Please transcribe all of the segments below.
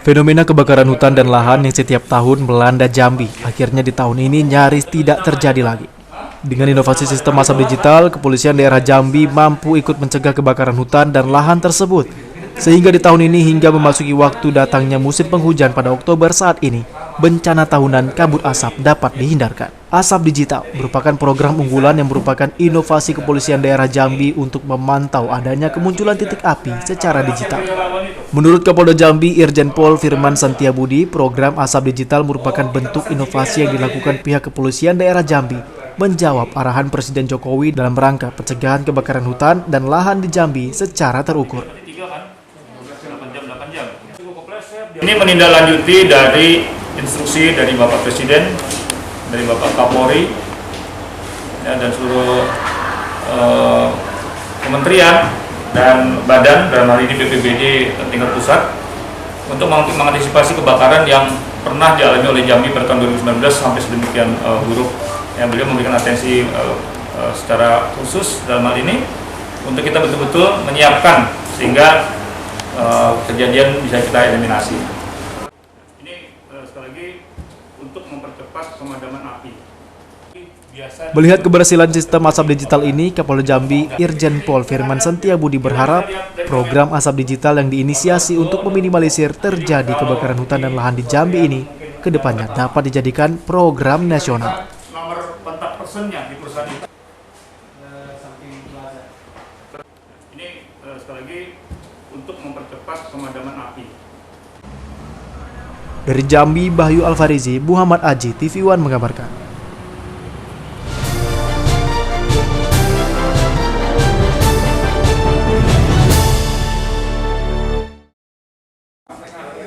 Fenomena kebakaran hutan dan lahan yang setiap tahun melanda Jambi, akhirnya di tahun ini nyaris tidak terjadi lagi. Dengan inovasi sistem asap digital, kepolisian daerah Jambi mampu ikut mencegah kebakaran hutan dan lahan tersebut. Sehingga di tahun ini hingga memasuki waktu datangnya musim penghujan pada Oktober saat ini, bencana tahunan kabut asap dapat dihindarkan. Asap digital merupakan program unggulan yang merupakan inovasi kepolisian daerah Jambi untuk memantau adanya kemunculan titik api secara digital. Menurut Kapolda Jambi, Irjen Pol Firman Santiabudi, program asap digital merupakan bentuk inovasi yang dilakukan pihak kepolisian daerah Jambi menjawab arahan Presiden Jokowi dalam rangka pencegahan kebakaran hutan dan lahan di Jambi secara terukur. Ini menindaklanjuti dari instruksi dari Bapak Presiden, dari Bapak Kapolri, ya, dan seluruh kementerian dan badan, dalam hal ini BPBD tingkat pusat, untuk mengantisipasi kebakaran yang pernah dialami oleh Jambi pada tahun 2019 sampai sedemikian buruk. Yang beliau memberikan atensi secara khusus dalam hal ini untuk kita betul-betul menyiapkan sehingga kejadian bisa kita eliminasi. Ini sekali lagi untuk mempercepat pemadaman api. Melihat keberhasilan sistem asap digital ini, Kapolda Jambi Irjen Pol Firman Santiabudi berharap program asap digital yang diinisiasi untuk meminimalisir terjadi kebakaran hutan dan lahan di Jambi ini kedepannya dapat dijadikan program nasional. Nomor kontak personnya di perusahaan itu. Ini sekali lagi untuk mempercepat pemadaman api. Dari Jambi, Bayu Alfarizi, Muhammad Aji, TV One mengabarkan.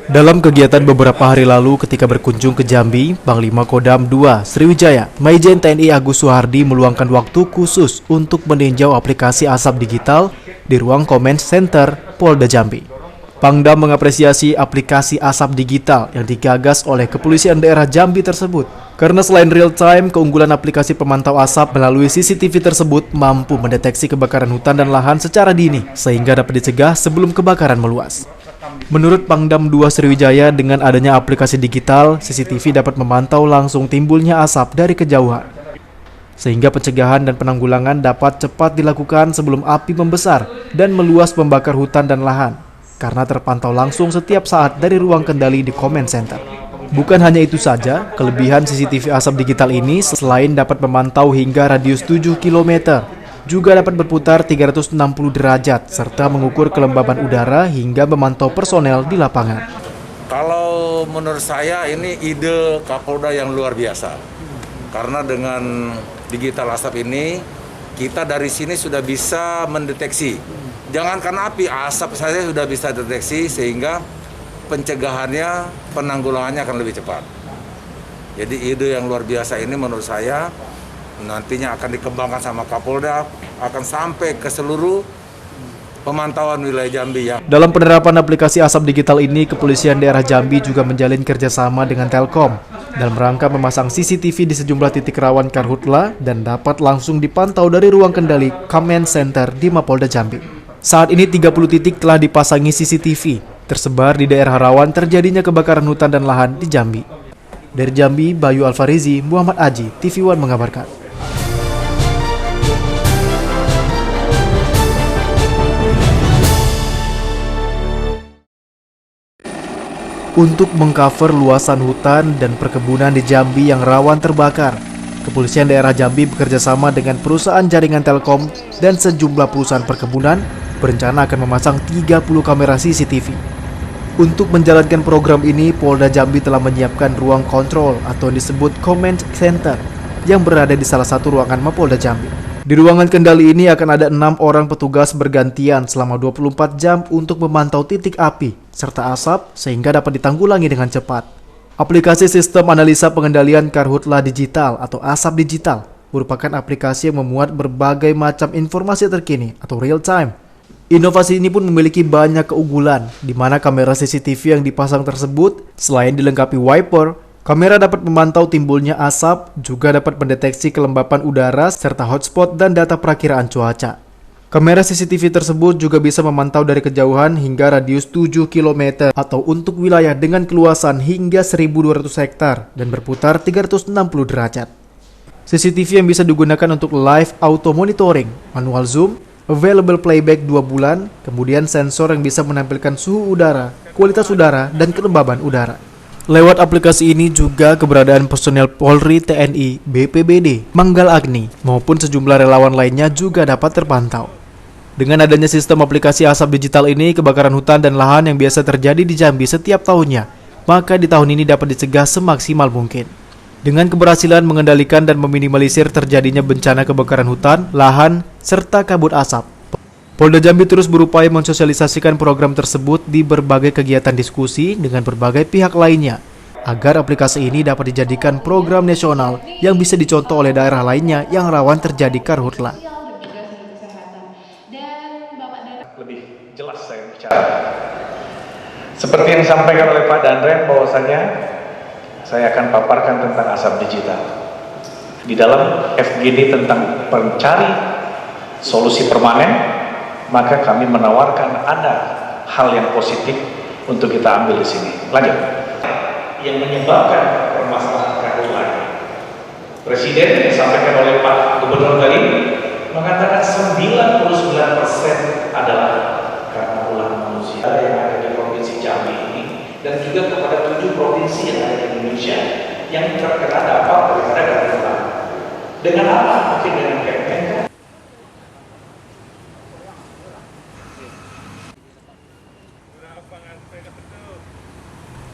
Dalam kegiatan beberapa hari lalu ketika berkunjung ke Jambi, Panglima Kodam II Sriwijaya, Majen TNI Agus Suhardi meluangkan waktu khusus untuk meninjau aplikasi asap digital di ruang Command Center Polda Jambi. Pangdam mengapresiasi aplikasi asap digital yang digagas oleh Kepolisian Daerah Jambi tersebut, karena selain real-time, keunggulan aplikasi pemantau asap melalui CCTV tersebut mampu mendeteksi kebakaran hutan dan lahan secara dini, sehingga dapat dicegah sebelum kebakaran meluas. Menurut Pangdam II Sriwijaya, dengan adanya aplikasi digital, CCTV dapat memantau langsung timbulnya asap dari kejauhan, sehingga pencegahan dan penanggulangan dapat cepat dilakukan sebelum api membesar dan meluas membakar hutan dan lahan, karena terpantau langsung setiap saat dari ruang kendali di Command Center. Bukan hanya itu saja, kelebihan CCTV asap digital ini selain dapat memantau hingga radius 7 km, juga dapat berputar 360 derajat serta mengukur kelembaban udara hingga memantau personel di lapangan. Kalau menurut saya ini ide Kapolda yang luar biasa. Karena dengan digital asap ini kita dari sini sudah bisa mendeteksi. Jangankan api, asap saja sudah bisa deteksi sehingga pencegahannya, penanggulangannya akan lebih cepat. Jadi ide yang luar biasa ini menurut saya nantinya akan dikembangkan sama Kapolda, akan sampai ke seluruh pemantauan wilayah Jambi ya. Dalam penerapan aplikasi asap digital ini, Kepolisian Daerah Jambi juga menjalin kerjasama dengan Telkom dalam rangka memasang CCTV di sejumlah titik rawan karhutla dan dapat langsung dipantau dari ruang kendali Command Center di Mapolda Jambi. Saat ini 30 titik telah dipasangi CCTV, tersebar di daerah rawan terjadinya kebakaran hutan dan lahan di Jambi. Dari Jambi, Bayu Alfarizi, Muhammad Aji, TV One mengabarkan. Untuk mengcover luasan hutan dan perkebunan di Jambi yang rawan terbakar, Kepolisian Daerah Jambi bekerjasama dengan perusahaan jaringan Telkom dan sejumlah perusahaan perkebunan berencana akan memasang 30 kamera CCTV. Untuk menjalankan program ini, Polda Jambi telah menyiapkan ruang kontrol atau disebut Command Center yang berada di salah satu ruangan Mapolda Jambi. Di ruangan kendali ini akan ada 6 orang petugas bergantian selama 24 jam untuk memantau titik api serta asap sehingga dapat ditanggulangi dengan cepat. Aplikasi Sistem Analisa Pengendalian Karhutla Digital atau asap digital merupakan aplikasi yang memuat berbagai macam informasi terkini atau real time. Inovasi ini pun memiliki banyak keunggulan, di mana kamera CCTV yang dipasang tersebut selain dilengkapi wiper, kamera dapat memantau timbulnya asap, juga dapat mendeteksi kelembapan udara serta hotspot dan data perakiraan cuaca. Kamera CCTV tersebut juga bisa memantau dari kejauhan hingga radius 7 km atau untuk wilayah dengan keluasan hingga 1.200 hektar dan berputar 360 derajat. CCTV yang bisa digunakan untuk live auto monitoring, manual zoom, available playback 2 bulan, kemudian sensor yang bisa menampilkan suhu udara, kualitas udara, dan kelembaban udara. Lewat aplikasi ini juga keberadaan personel Polri, TNI, BPBD, Manggal Agni, maupun sejumlah relawan lainnya juga dapat terpantau. Dengan adanya sistem aplikasi asap digital ini, kebakaran hutan dan lahan yang biasa terjadi di Jambi setiap tahunnya, maka di tahun ini dapat dicegah semaksimal mungkin. Dengan keberhasilan mengendalikan dan meminimalisir terjadinya bencana kebakaran hutan, lahan, serta kabut asap, Polda Jambi terus berupaya mensosialisasikan program tersebut di berbagai kegiatan diskusi dengan berbagai pihak lainnya, agar aplikasi ini dapat dijadikan program nasional yang bisa dicontoh oleh daerah lainnya yang rawan terjadi karhutla. Lebih jelas saya bicara. Seperti yang disampaikan oleh Pak Danrem, bahwasanya saya akan paparkan tentang asap digital. Di dalam FGD tentang pencari solusi permanen, maka kami menawarkan ada hal yang positif untuk kita ambil di sini. Lanjut. Yang menyebabkan permasalahan karhutla, Presiden yang disampaikan oleh Pak Gubernur tadi mengatakan 99% adalah karena ulah manusia yang ada di Provinsi Jambi ini dan juga kepada 7 provinsi yang ada di Indonesia yang terkena dampak daripada karhutla. Dengan apa? Mungkin dengan Kementerian.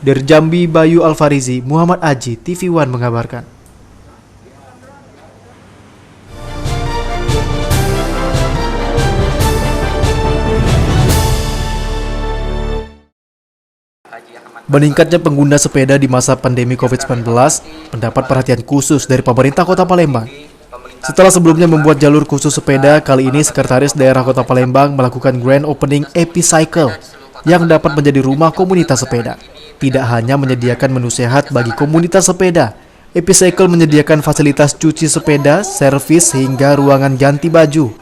Dari Jambi, Bayu Alfarizi, Muhammad Aji, TV One mengabarkan. Meningkatnya pengguna sepeda di masa pandemi COVID-19 mendapat perhatian khusus dari pemerintah Kota Palembang. Setelah sebelumnya membuat jalur khusus sepeda, kali ini Sekretaris Daerah Kota Palembang melakukan grand opening Epicycle yang dapat menjadi rumah komunitas sepeda. Tidak hanya menyediakan menu sehat bagi komunitas sepeda, Epicycle menyediakan fasilitas cuci sepeda, servis, hingga ruangan ganti baju.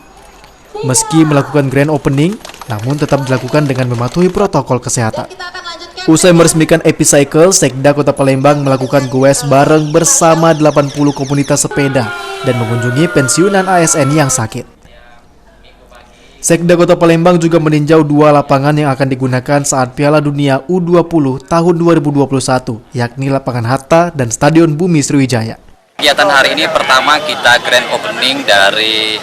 Meski melakukan grand opening, namun tetap dilakukan dengan mematuhi protokol kesehatan. Usai meresmikan Epicycle, Sekda Kota Palembang melakukan goes bareng bersama 80 komunitas sepeda dan mengunjungi pensiunan ASN yang sakit. Sekda Kota Palembang juga meninjau 2 lapangan yang akan digunakan saat Piala Dunia U20 tahun 2021, yakni lapangan Hatta dan Stadion Bumi Sriwijaya. Kegiatan hari ini pertama kita grand opening dari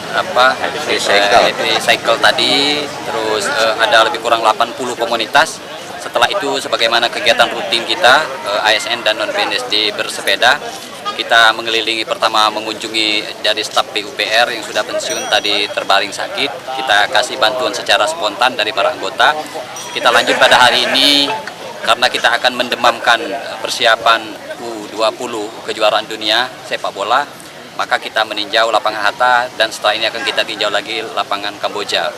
Epicycle tadi, terus ada lebih kurang 80 komunitas. Setelah itu, sebagaimana kegiatan rutin kita, ASN dan non-PNSD bersepeda, kita mengelilingi, pertama mengunjungi dari staf PUPR yang sudah pensiun tadi terbaring sakit. Kita kasih bantuan secara spontan dari para anggota. Kita lanjut pada hari ini, karena kita akan mendemamkan persiapan U20 kejuaraan dunia sepak bola, maka kita meninjau lapangan Hatta dan setelah ini akan kita tinjau lagi lapangan Kamboja.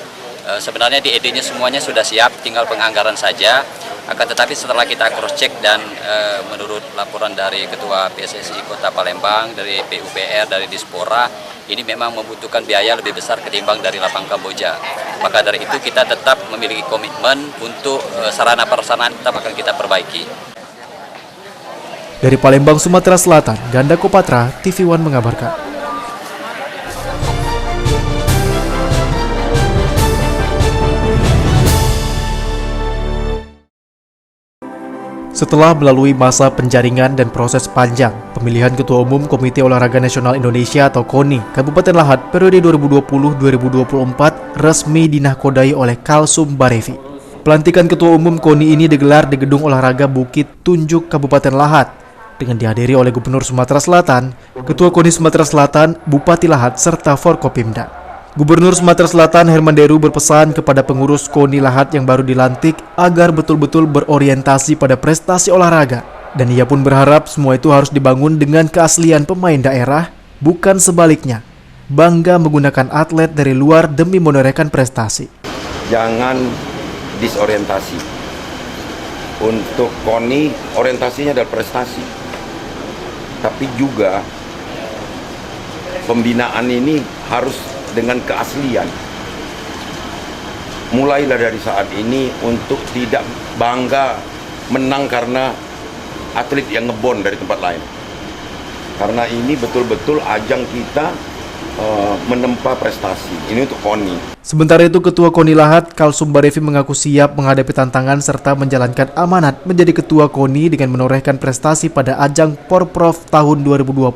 Sebenarnya di ED-nya semuanya sudah siap, tinggal penganggaran saja. Akan tetapi setelah kita cross check dan menurut laporan dari Ketua PSSI Kota Palembang, dari PUPR, dari Dispora, ini memang membutuhkan biaya lebih besar ketimbang dari lapangan Kamboja. Maka dari itu kita tetap memiliki komitmen untuk sarana prasarana tetap akan kita perbaiki. Dari Palembang, Sumatera Selatan, Ganda Kopatra, TV One mengabarkan. Setelah melalui masa penjaringan dan proses panjang, pemilihan Ketua Umum Komite Olahraga Nasional Indonesia atau KONI Kabupaten Lahat periode 2020-2024 resmi dinahkodai oleh Kalsum Barevi. Pelantikan Ketua Umum KONI ini digelar di Gedung Olahraga Bukit Tunjuk Kabupaten Lahat dengan dihadiri oleh Gubernur Sumatera Selatan, Ketua KONI Sumatera Selatan, Bupati Lahat, serta Forkopimda. Gubernur Sumatera Selatan Herman Deru berpesan kepada pengurus KONI Lahat yang baru dilantik agar betul-betul berorientasi pada prestasi olahraga. Dan ia pun berharap semua itu harus dibangun dengan keaslian pemain daerah, bukan sebaliknya. Bangga menggunakan atlet dari luar demi menorehkan prestasi. Jangan disorientasi. Untuk KONI orientasinya adalah prestasi. Tapi juga pembinaan ini harus dengan keaslian. mulailah dari saat ini untuk tidak bangga menang karena atlet yang ngebon dari tempat lain. Karena ini betul-betul ajang kita menempa prestasi. Ini untuk KONI. Sementara itu, Ketua KONI Lahat, Kalsum Barevi mengaku siap menghadapi tantangan serta menjalankan amanat menjadi Ketua KONI dengan menorehkan prestasi pada ajang Porprov tahun 2021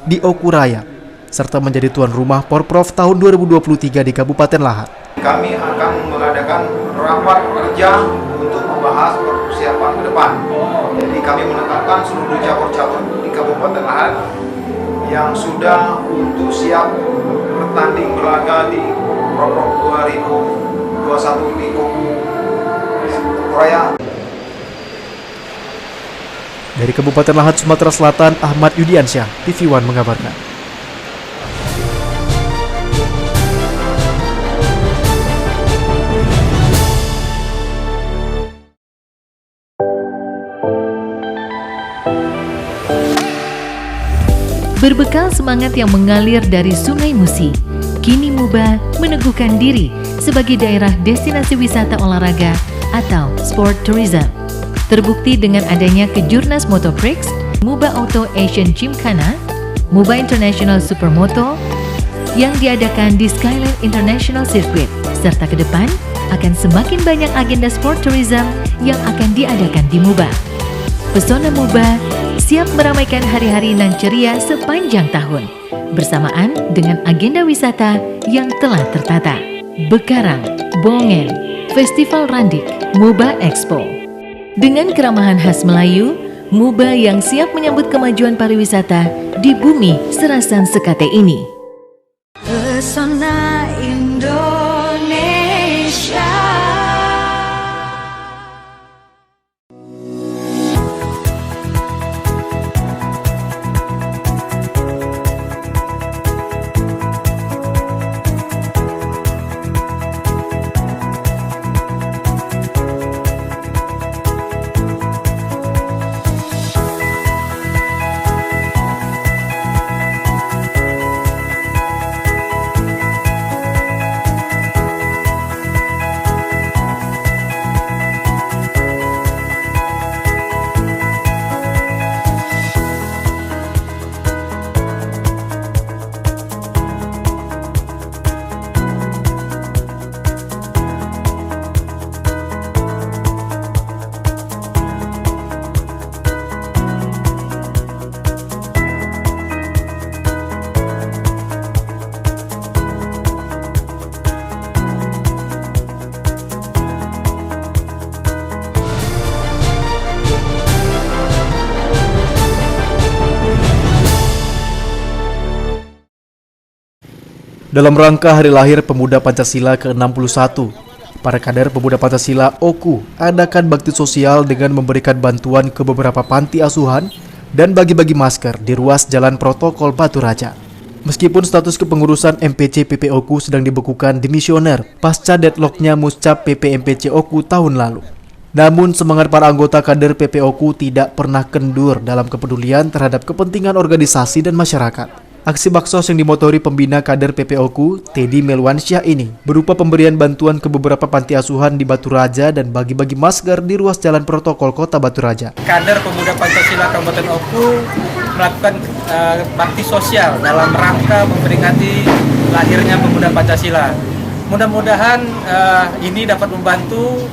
di Oku Raya, serta menjadi tuan rumah Porprov tahun 2023 di Kabupaten Lahat. Kami akan mengadakan rapat kerja untuk membahas persiapan ke depan. Jadi kami menekankan seluruh cabur-cabur di Kabupaten Lahat yang sudah untuk siap bertanding berlaga di Porprov 2021 di Oku Raya. Dari Kabupaten Lahat, Sumatera Selatan, Ahmad Yudiansyah, TV One mengabarkan. Berbekal semangat yang mengalir dari Sungai Musi, kini Muba meneguhkan diri sebagai daerah destinasi wisata olahraga atau sport tourism. Terbukti dengan adanya Kejurnas Moto Prix, Muba Auto Asian Gymkhana, Muba International Supermoto yang diadakan di Skyline International Circuit, serta ke depan akan semakin banyak agenda sport tourism yang akan diadakan di Muba. Pesona Muba siap meramaikan hari-hari nan ceria sepanjang tahun, bersamaan dengan agenda wisata yang telah tertata. Bekarang, Bongen, Festival Randik, Muba Expo. Dengan keramahan khas Melayu, Muba yang siap menyambut kemajuan pariwisata di bumi Serasan Sekate ini. Pesona Indonesia. Dalam rangka Hari Lahir Pemuda Pancasila ke-61, para kader Pemuda Pancasila Oku adakan bakti sosial dengan memberikan bantuan ke beberapa panti asuhan dan bagi-bagi masker di ruas Jalan Protokol Batu Raja. Meskipun status kepengurusan MPC PP Oku sedang dibekukan dimisioner pasca deadlocknya Muscap PP MPC Oku tahun lalu. Namun semangat para anggota kader PP Oku tidak pernah kendur dalam kepedulian terhadap kepentingan organisasi dan masyarakat. Aksi baksos yang dimotori pembina kader PP Oku, Teddy Melwansyah ini berupa pemberian bantuan ke beberapa panti asuhan di Batu Raja dan bagi-bagi masker di ruas Jalan Protokol Kota Batu Raja. Kader Pemuda Pancasila Kabupaten Oku melakukan bakti sosial dalam rangka memperingati lahirnya Pemuda Pancasila. Mudah-mudahan ini dapat membantu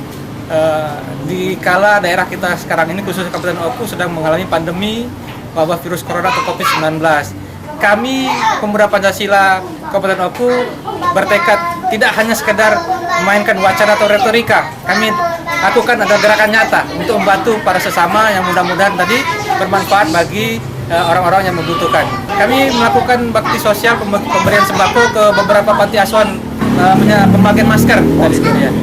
di kala daerah kita sekarang ini, khususnya Kabupaten Oku, sedang mengalami pandemi wabah virus corona atau COVID-19. Kami Pemuda Pancasila Kabupaten Oku bertekad tidak hanya sekedar memainkan wacana atau retorika. Kami lakukan ada gerakan nyata untuk membantu para sesama yang mudah-mudahan tadi bermanfaat bagi orang-orang yang membutuhkan. Kami melakukan bakti sosial pemberian sembako ke beberapa panti asuhan, pembagian masker tadi ya.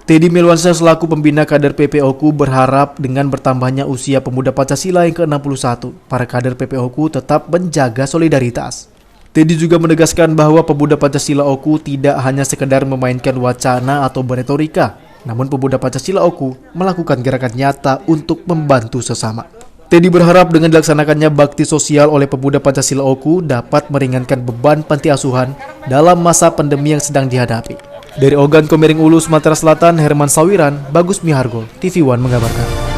Teddy Melwansyah selaku pembina kader PP Oku berharap dengan bertambahnya usia Pemuda Pancasila yang ke-61, para kader PP Oku tetap menjaga solidaritas. Teddy juga menegaskan bahwa Pemuda Pancasila Oku tidak hanya sekedar memainkan wacana atau beretorika, namun Pemuda Pancasila Oku melakukan gerakan nyata untuk membantu sesama. Teddy berharap dengan dilaksanakannya bakti sosial oleh Pemuda Pancasila Oku dapat meringankan beban panti asuhan dalam masa pandemi yang sedang dihadapi. Dari Ogan Komering Ulu, Sumatera Selatan, Herman Sawiran, Bagus Mihargo, TV One mengabarkan.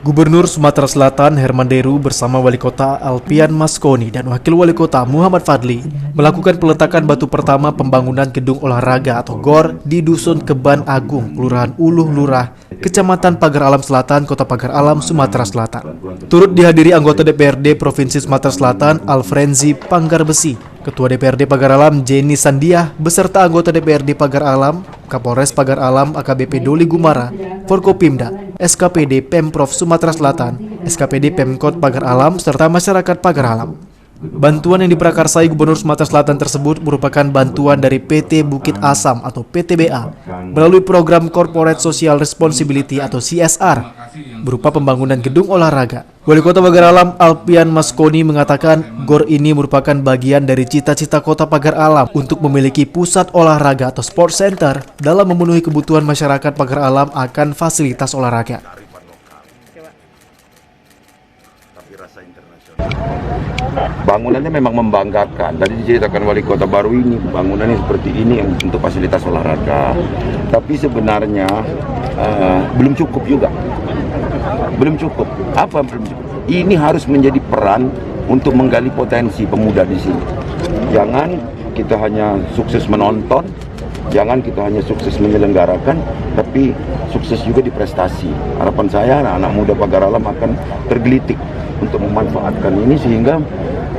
Gubernur Sumatera Selatan Herman Deru bersama Wali Kota Alpian Maskoni dan Wakil Wali Kota Muhammad Fadli melakukan peletakan batu pertama pembangunan gedung olahraga atau GOR di Dusun Keban Agung, Kelurahan Uluh Lurah, Kecamatan Pagar Alam Selatan, Kota Pagar Alam, Sumatera Selatan. Turut dihadiri anggota DPRD Provinsi Sumatera Selatan Alfrenzi Panggarbesi, Ketua DPRD Pagar Alam Jenny Sandiah, beserta anggota DPRD Pagar Alam, Kapolres Pagar Alam AKBP Doli Gumara, Forkopimda, SKPD Pemprov Sumatera Selatan, SKPD Pemkot Pagar Alam, serta masyarakat Pagar Alam. Bantuan yang diprakarsai Gubernur Sumatera Selatan tersebut merupakan bantuan dari PT Bukit Asam atau PTBA melalui program Corporate Social Responsibility atau CSR berupa pembangunan gedung olahraga. Wali Kota Pagar Alam Alpian Maskoni mengatakan GOR ini merupakan bagian dari cita-cita Kota Pagar Alam untuk memiliki pusat olahraga atau sport center dalam memenuhi kebutuhan masyarakat Pagar Alam akan fasilitas olahraga. Bangunannya memang membanggakan. Tadi diceritakan Wali Kota baru ini, bangunannya seperti ini yang untuk fasilitas olahraga. Tapi sebenarnya belum cukup juga. Belum cukup. Apa belum cukup? Ini harus menjadi peran untuk menggali potensi pemuda di sini. Jangan kita hanya sukses menonton, jangan kita hanya sukses menyelenggarakan, tapi sukses juga di prestasi. Harapan saya anak-anak muda Pagar Alam akan tergelitik untuk memanfaatkan ini sehingga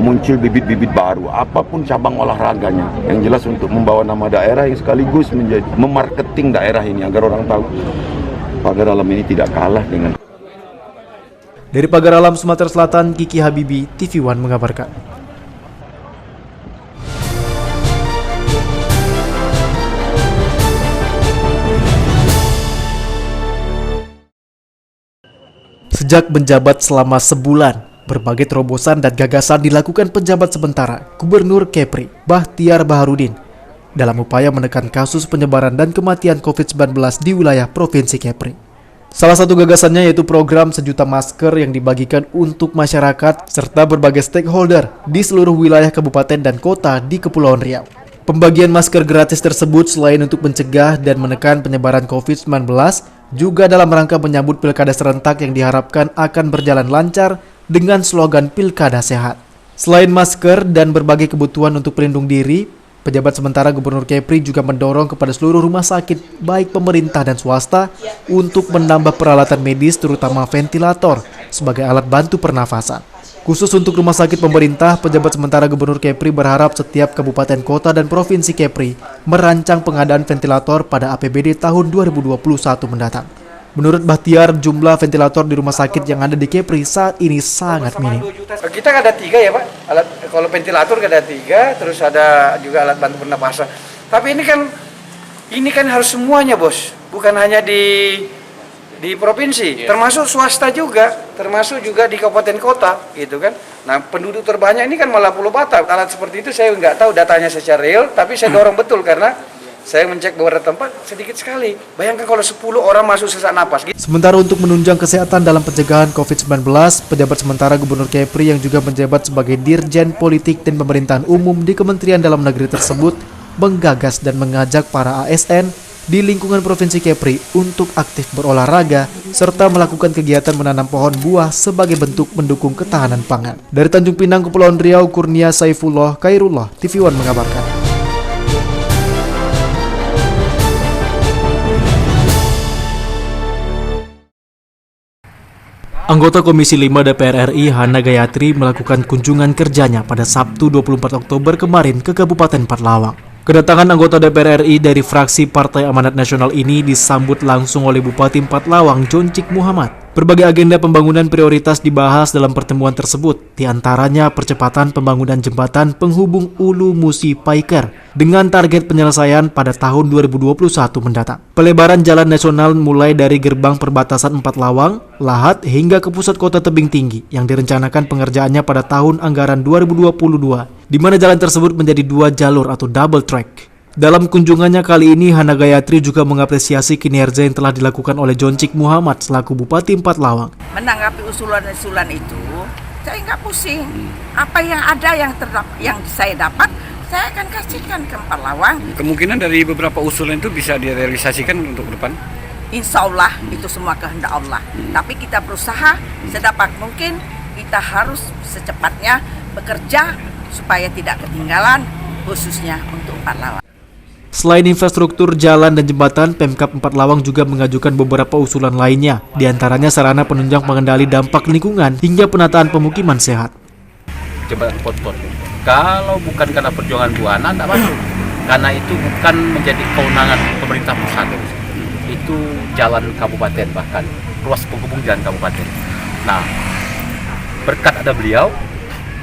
muncul bibit-bibit baru, apapun cabang olahraganya, yang jelas untuk membawa nama daerah yang sekaligus menjadi memarketing daerah ini agar orang tahu Pagar Alam ini tidak kalah dengan. Dari Pagar Alam Sumatera Selatan, Kiki Habibi, TV One mengabarkan. Sejak menjabat selama sebulan, berbagai terobosan dan gagasan dilakukan penjabat sementara Gubernur Kepri Bahtiar Baharudin dalam upaya menekan kasus penyebaran dan kematian COVID-19 di wilayah Provinsi Kepri. Salah satu gagasannya yaitu program 1 juta masker yang dibagikan untuk masyarakat serta berbagai stakeholder di seluruh wilayah kabupaten dan kota di Kepulauan Riau. Pembagian masker gratis tersebut selain untuk mencegah dan menekan penyebaran COVID-19, juga dalam rangka menyambut pilkada serentak yang diharapkan akan berjalan lancar dengan slogan Pilkada Sehat. Selain masker dan berbagai kebutuhan untuk pelindung diri, pejabat sementara Gubernur Kepri juga mendorong kepada seluruh rumah sakit, baik pemerintah dan swasta, untuk menambah peralatan medis terutama ventilator sebagai alat bantu pernafasan. Khusus untuk rumah sakit pemerintah, pejabat sementara Gubernur Kepri berharap setiap kabupaten kota dan provinsi Kepri merancang pengadaan ventilator pada APBD tahun 2021 mendatang. Menurut Bahtiar, jumlah ventilator di rumah sakit yang ada di Kepri saat ini sangat minim. Kita ada 3 ya Pak, alat kalau ventilator ada 3, terus ada juga alat bantu pernapasan. Tapi ini kan harus semuanya bos, bukan hanya di provinsi, termasuk swasta juga, termasuk juga di kabupaten kota, gitu kan. Nah penduduk terbanyak ini kan malah Pulau Batam. Alat seperti itu saya nggak tahu datanya secara real, tapi saya dorong betul karena saya mencek beberapa tempat sedikit sekali. Bayangkan kalau 10 orang masuk sesak napas. Sementara untuk menunjang kesehatan dalam pencegahan COVID-19, pejabat sementara Gubernur Kepri yang juga menjabat sebagai Dirjen Politik dan Pemerintahan Umum di Kementerian Dalam Negeri tersebut menggagas dan mengajak para ASN di lingkungan Provinsi Kepri untuk aktif berolahraga serta melakukan kegiatan menanam pohon buah sebagai bentuk mendukung ketahanan pangan. Dari Tanjung Pinang, Kepulauan Riau, Kurnia Saifullah Khairullah, TV One mengabarkan. Anggota Komisi 5 DPR RI Hana Gayatri melakukan kunjungan kerjanya pada Sabtu 24 Oktober kemarin ke Kabupaten Patlawang. Kedatangan anggota DPR RI dari fraksi Partai Amanat Nasional ini disambut langsung oleh Bupati Patlawang Joncik Muhammad. Berbagai agenda pembangunan prioritas dibahas dalam pertemuan tersebut, diantaranya percepatan pembangunan jembatan penghubung Ulu Musi Paiker dengan target penyelesaian pada tahun 2021 mendatang. Pelebaran jalan nasional mulai dari gerbang perbatasan Patlawang, Lahat hingga ke pusat kota Tebing Tinggi yang direncanakan pengerjaannya pada tahun anggaran 2022, di mana jalan tersebut menjadi 2 jalur atau double track. Dalam kunjungannya kali ini, Hana Gayatri juga mengapresiasi kinerja yang telah dilakukan oleh Joncik Muhammad selaku Bupati Empat Lawang. Menanggapi usulan-usulan itu, saya nggak pusing. Apa yang ada yang saya dapat, saya akan kasihkan ke Empat Lawang. Kemungkinan dari beberapa usulan itu bisa direalisasikan untuk depan? Insya Allah itu semua kehendak Allah. Tapi kita berusaha sedapat mungkin, kita harus secepatnya bekerja supaya tidak ketinggalan, khususnya untuk Empat Lawang. Selain infrastruktur jalan dan jembatan, Pemkab Empat Lawang juga mengajukan beberapa usulan lainnya, diantaranya sarana penunjang pengendali dampak lingkungan hingga penataan pemukiman sehat. Jembatan Pot-Pot, kalau bukan karena perjuangan Bu Hana, tidak masuk. Karena itu bukan menjadi kewenangan pemerintah pusat. Itu jalan kabupaten, bahkan ruas penghubung jalan kabupaten. Nah, berkat ada beliau,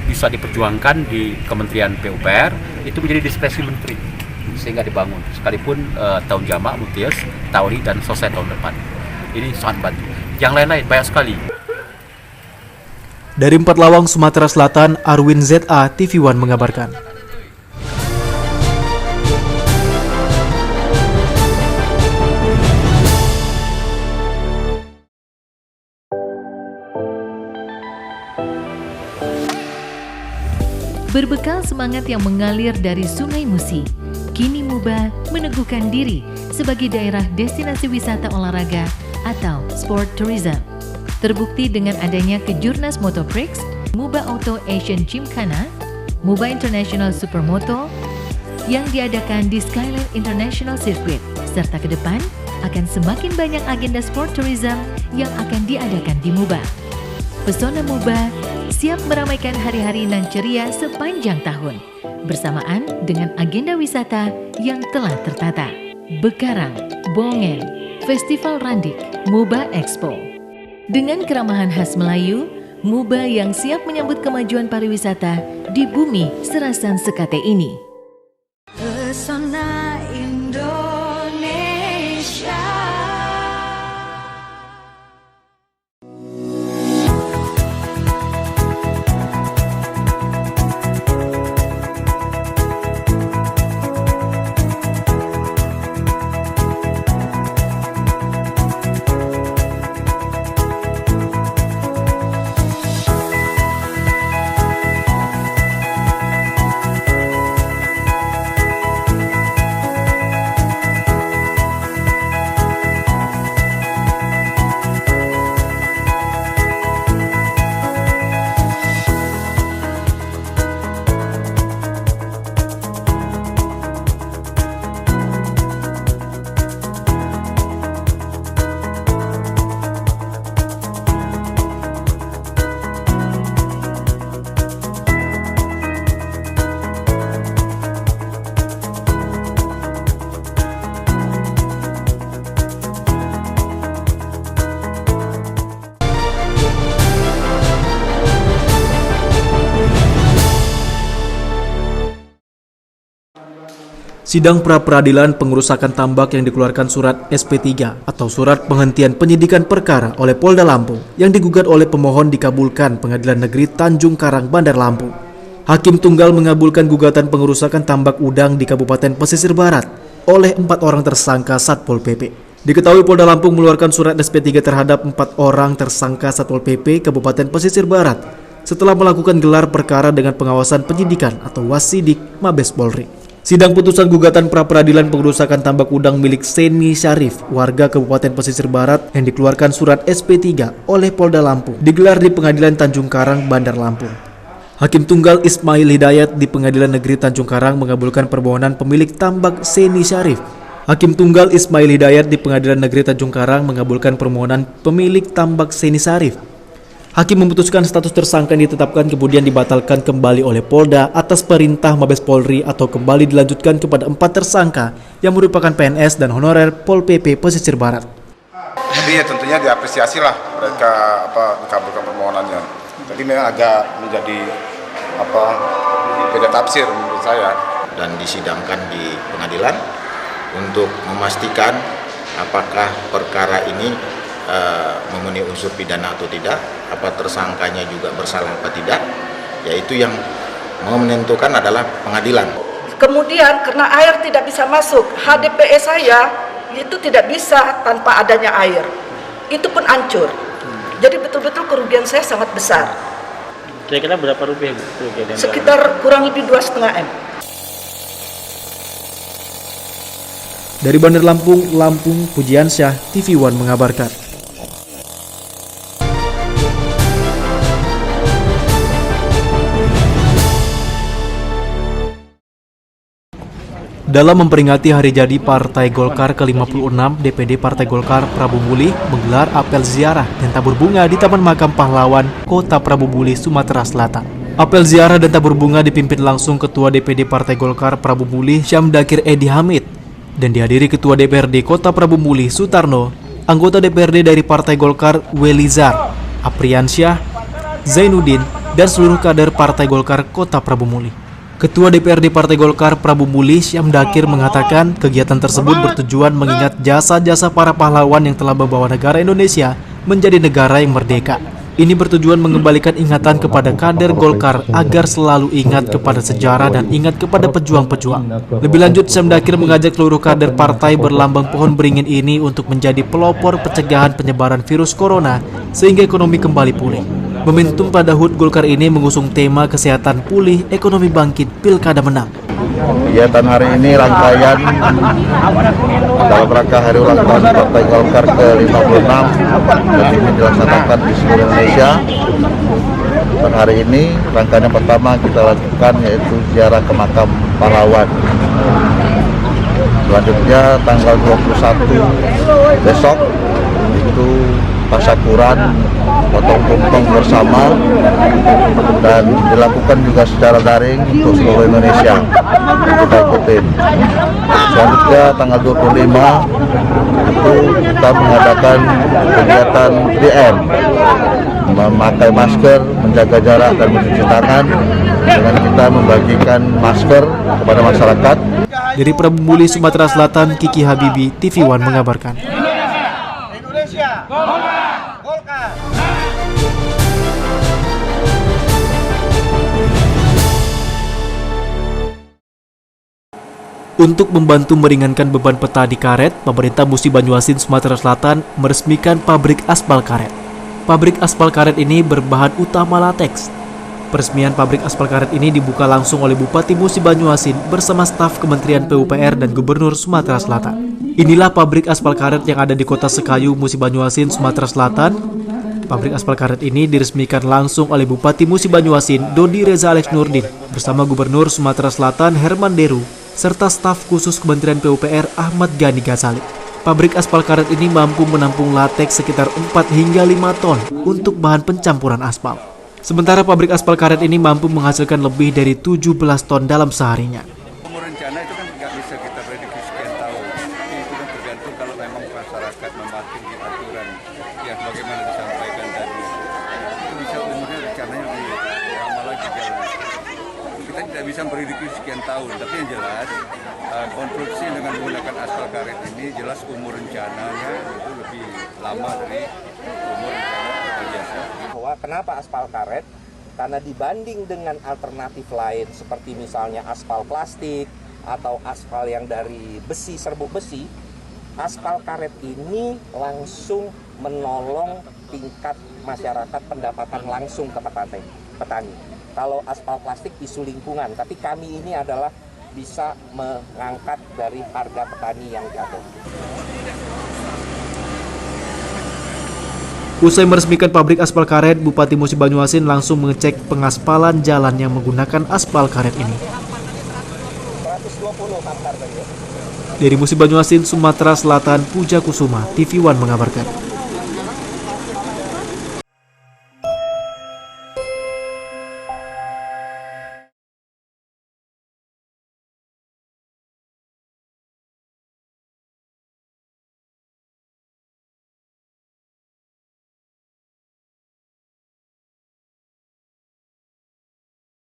bisa diperjuangkan di Kementerian PUPR, itu menjadi diskresi menteri. Sehingga dibangun, sekalipun tahun jamak, Mutius, Tauri, dan selesai tahun depan. Ini sangat bantu. Yang lain-lain banyak sekali. Dari Empat Lawang, Sumatera Selatan, Arwin ZA, TV One mengabarkan. Berbekal semangat yang mengalir dari Sungai Musi, kini Muba meneguhkan diri sebagai daerah destinasi wisata olahraga atau sport tourism. Terbukti dengan adanya Kejurnas Moto Prix, Muba Auto Asian Gymkhana, Muba International Supermoto yang diadakan di Skyline International Circuit, serta ke depan akan semakin banyak agenda sport tourism yang akan diadakan di Muba. Pesona Muba siap meramaikan hari-hari nan ceria sepanjang tahun, bersamaan dengan agenda wisata yang telah tertata. Bekarang, Bongen, Festival Randik, Muba Expo. Dengan keramahan khas Melayu, Muba yang siap menyambut kemajuan pariwisata di bumi Serasan Sekate ini. Pesona Indonesia. Sidang pra-peradilan pengerusakan tambak yang dikeluarkan surat SP3 atau surat penghentian penyidikan perkara oleh Polda Lampung yang digugat oleh pemohon dikabulkan Pengadilan Negeri Tanjung Karang, Bandar Lampung. Hakim tunggal mengabulkan gugatan pengerusakan tambak udang di Kabupaten Pesisir Barat oleh 4 orang tersangka Satpol PP. Diketahui Polda Lampung mengeluarkan surat SP3 terhadap 4 orang tersangka Satpol PP Kabupaten Pesisir Barat setelah melakukan gelar perkara dengan pengawasan penyidikan atau Wasidik Mabes Polri. Sidang putusan gugatan pra-peradilan pengerusakan tambak udang milik Seni Syarif, warga Kabupaten Pesisir Barat yang dikeluarkan surat SP3 oleh Polda Lampung digelar di Pengadilan Tanjung Karang, Bandar Lampung. Hakim tunggal Ismail Hidayat di Pengadilan Negeri Tanjung Karang mengabulkan permohonan pemilik tambak Seni Syarif. Hakim tunggal Ismail Hidayat di Pengadilan Negeri Tanjung Karang mengabulkan permohonan pemilik tambak Seni Syarif. Hakim memutuskan status tersangka yang ditetapkan kemudian dibatalkan kembali oleh Polda atas perintah Mabes Polri atau kembali dilanjutkan kepada 4 tersangka yang merupakan PNS dan honorer Pol PP Pesisir Barat. Jadi ya tentunya diapresiasi lah mereka mengabulkan permohonannya. Tapi memang agak menjadi beda tafsir menurut saya. Dan disidangkan di pengadilan untuk memastikan apakah perkara ini memenuhi unsur pidana atau tidak, apa tersangkanya juga bersalah apa tidak, yaitu yang mau menentukan adalah pengadilan. Kemudian karena air tidak bisa masuk, HDPE saya itu tidak bisa tanpa adanya air. Itu pun hancur. Jadi betul-betul kerugian saya sangat besar. Kira-kira berapa rupiah Bu? Sekitar kurang lebih 2,5 M. Dari Bandar Lampung, Pujiansyah, TV One mengabarkan. Dalam memperingati hari jadi Partai Golkar ke-56, DPD Partai Golkar Prabu Muli menggelar apel ziarah dan tabur bunga di Taman Makam Pahlawan, Kota Prabu Muli, Sumatera Selatan. Apel ziarah dan tabur bunga dipimpin langsung Ketua DPD Partai Golkar Prabu Muli, Syamdakir Edi Hamid, dan dihadiri Ketua DPRD Kota Prabu Muli, Sutarno, anggota DPRD dari Partai Golkar, Welizar, Apriansyah, Zainuddin, dan seluruh kader Partai Golkar Kota Prabu Muli. Ketua DPRD Partai Golkar Prabu Muli, Syamdakir, mengatakan kegiatan tersebut bertujuan mengingat jasa-jasa para pahlawan yang telah membawa negara Indonesia menjadi negara yang merdeka. Ini bertujuan mengembalikan ingatan kepada kader Golkar agar selalu ingat kepada sejarah dan ingat kepada pejuang-pejuang. Lebih lanjut, Syamdakir mengajak seluruh kader partai berlambang pohon beringin ini untuk menjadi pelopor pencegahan penyebaran virus corona sehingga ekonomi kembali pulih. Momentum pada HUT Golkar ini mengusung tema kesehatan pulih, ekonomi bangkit, pilkada menang. Kegiatan hari ini rangkaian dalam rangka hari ulang tahun Partai Golkar ke-56 dan ini dilaksanakan di seluruh Indonesia. Dan hari ini rangkaian yang pertama kita lakukan yaitu ziarah ke makam pahlawan. Selanjutnya tanggal 21 besok itu tasyakuran, potong tumpeng bersama, dan dilakukan juga secara daring untuk seluruh Indonesia. Kita ikutin. Selanjutnya tanggal 25 itu kita mengadakan kegiatan 3M, memakai masker, menjaga jarak, dan mencuci tangan dengan kita membagikan masker kepada masyarakat. Dari Prabu Muli, Sumatera Selatan, Kiki Habibi, TV One mengabarkan. Untuk membantu meringankan beban petani karet, pemerintah Musi Banyuasin, Sumatera Selatan meresmikan pabrik aspal karet. Pabrik aspal karet ini berbahan utama lateks. Peresmian pabrik aspal karet ini dibuka langsung oleh Bupati Musi Banyuasin bersama staf Kementerian PUPR dan Gubernur Sumatera Selatan. Inilah pabrik aspal karet yang ada di Kota Sekayu, Musi Banyuasin, Sumatera Selatan. Pabrik aspal karet ini diresmikan langsung oleh Bupati Musi Banyuasin, Dodi Reza Alex Nurdin, bersama Gubernur Sumatera Selatan, Herman Deru, serta staf khusus Kementerian PUPR Ahmad Ghani Ghazali. Pabrik aspal karet ini mampu menampung lateks sekitar 4 hingga 5 ton untuk bahan pencampuran aspal. Sementara pabrik aspal karet ini mampu menghasilkan lebih dari 17 ton dalam seharinya. Umur rencana itu kan nggak bisa kita prediksi sekian tahun. Itu kan tergantung kalau memang masyarakat mematuhi aturan yang bagaimana disampaikan tadi. Itu bisa umurnya rencananya lebih lama lagi jalan. Kita tidak bisa prediksi sekian tahun, tapi yang jelas konstruksi dengan menggunakan aspal karet ini jelas umur rencananya itu lebih lama dari umur rencana biasa. Kenapa aspal karet? Karena dibanding dengan alternatif lain seperti misalnya aspal plastik atau aspal yang dari besi, serbuk besi, aspal karet ini langsung menolong tingkat masyarakat pendapatan langsung ke petani. Kalau aspal plastik isu lingkungan, tapi kami ini adalah bisa mengangkat dari harga petani yang jatuh. Usai meresmikan pabrik aspal karet, Bupati Musi Banyuasin langsung mengecek pengaspalan jalan yang menggunakan aspal karet ini. 120 hektar tadi ya. Dari Musi Banyuasin, Sumatera Selatan, Puja Kusuma, TV One mengabarkan.